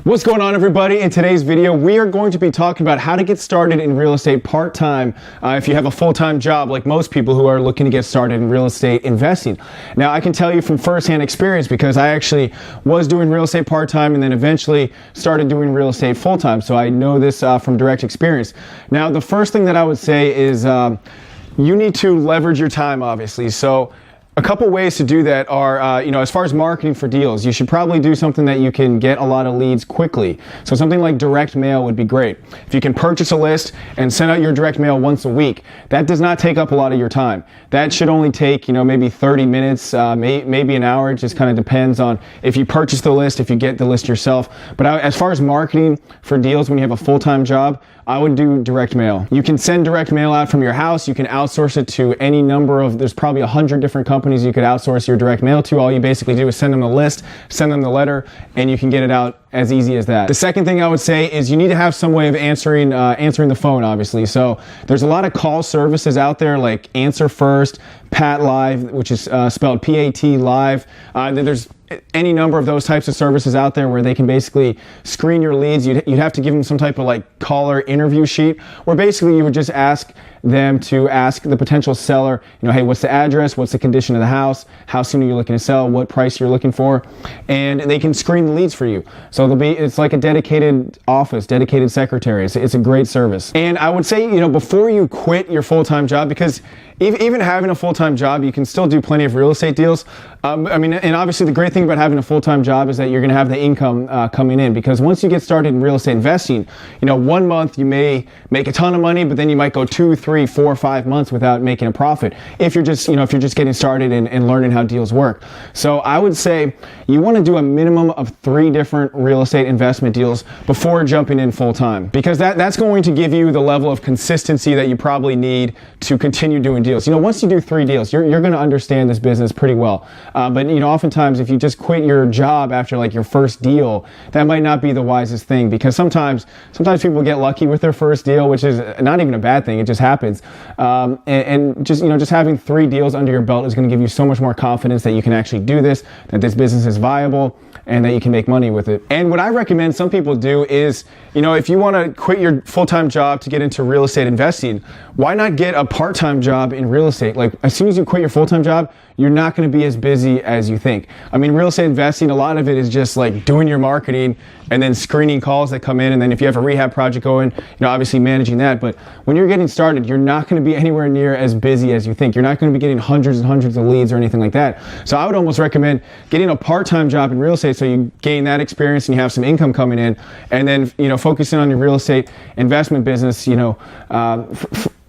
What's going on, everybody? In today's video, we are going to be talking about how to get started in real estate part-time if you have a full-time job like most people who are looking to get started in real estate investing. Now, I can tell you from first-hand experience because I actually was doing real estate part-time and then eventually started doing real estate full-time. So I know this from direct experience. Now, the first thing that I would say is you need to leverage your time, obviously. So a couple ways to do that are, as far as marketing for deals, you should probably do something that you can get a lot of leads quickly. So something like direct mail would be great. If you can purchase a list and send out your direct mail once a week, that does not take up a lot of your time. That should only take, maybe 30 minutes, maybe an hour. It just kind of depends on if you purchase the list, if you get the list yourself. But as far as marketing for deals when you have a full-time job, I would do direct mail. You can send direct mail out from your house. You can outsource it to any number of, there's probably 100 different companies you could outsource your direct mail to. All you basically do is send them the list, send them the letter, and you can get it out as easy as that. The second thing I would say is you need to have some way of answering the phone, obviously. So there's a lot of call services out there like Answer First, Pat Live, which is spelled P-A-T Live. There's any number of those types of services out there where they can basically screen your leads. You'd have to give them some type of like caller interview sheet where basically you would just ask them to ask the potential seller, hey, what's the address? What's the condition of the house? How soon are you looking to sell? What price you're looking for? And they can screen the leads for you. So it's like a dedicated office, dedicated secretary. It's a great service. And I would say, before you quit your full-time job, because even having a full-time job, you can still do plenty of real estate deals. And obviously the great thing about having a full-time job is that you're going to have the income coming in, because once you get started in real estate investing, 1 month you may make a ton of money, but then you might go 2, 3, 4, 5 months without making a profit if you're just getting started and learning how deals work. So I would say you want to do a minimum of 3 different real estate investment deals before jumping in full-time, because that's going to give you the level of consistency that you probably need to continue doing deals. Once you do 3 deals, you're going to understand this business pretty well. But oftentimes if you just quit your job after like your first deal, that might not be the wisest thing, because sometimes people get lucky with their first deal, which is not even a bad thing. It just happens. And just having 3 deals under your belt is going to give you so much more confidence that you can actually do this, that this business is viable, and that you can make money with it. And what I recommend some people do is, if you want to quit your full-time job to get into real estate investing, why not get a part-time job in real estate? Like, as soon as you quit your full-time job, you're not going to be as busy as you think. Real estate investing, a lot of it is just like doing your marketing and then screening calls that come in. And then if you have a rehab project going, obviously managing that. But when you're getting started, you're not going to be anywhere near as busy as you think. You're not going to be getting hundreds and hundreds of leads or anything like that. So I would almost recommend getting a part-time job in real estate so you gain that experience and you have some income coming in. And then, focusing on your real estate investment business,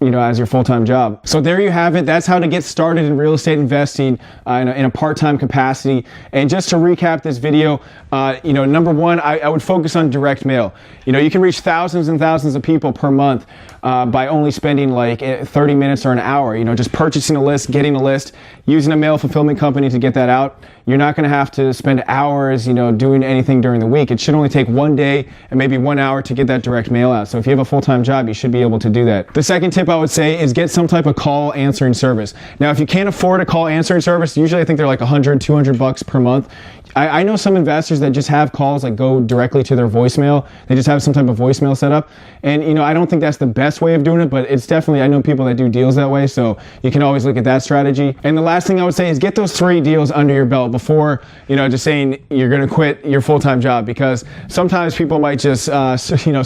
as your full-time job. So there you have it. That's how to get started in real estate investing in a part-time capacity. And just to recap this video, number one, I would focus on direct mail. You can reach thousands and thousands of people per month by only spending like 30 minutes or an hour, just purchasing a list, getting a list, using a mail fulfillment company to get that out. You're not going to have to spend hours, doing anything during the week. It should only take 1 day and maybe 1 hour to get that direct mail out. So if you have a full-time job, you should be able to do that. The second tip I would say is get some type of call answering service. Now, if you can't afford a call answering service, usually I think they're like $100, $200 per month. I know some investors that just have calls that go directly to their voicemail. They just have some type of voicemail set up. And, I don't think that's the best way of doing it, but it's definitely, I know people that do deals that way. So you can always look at that strategy. And the last thing I would say is get those 3 deals under your belt before, just saying you're going to quit your full-time job, because sometimes people might just,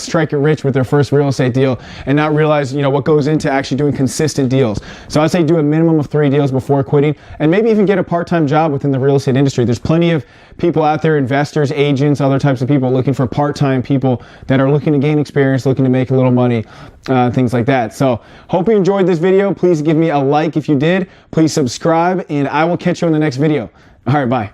strike it rich with their first real estate deal and not realize, what goes into actually doing consistent deals. So I'd say do a minimum of 3 deals before quitting, and maybe even get a part-time job within the real estate industry. There's plenty of people out there, investors, agents, other types of people looking for part-time people that are looking to gain experience, looking to make a little money, things like that. So hope you enjoyed this video. Please give me a like if you did. Please subscribe, and I will catch you in the next video. All right, bye.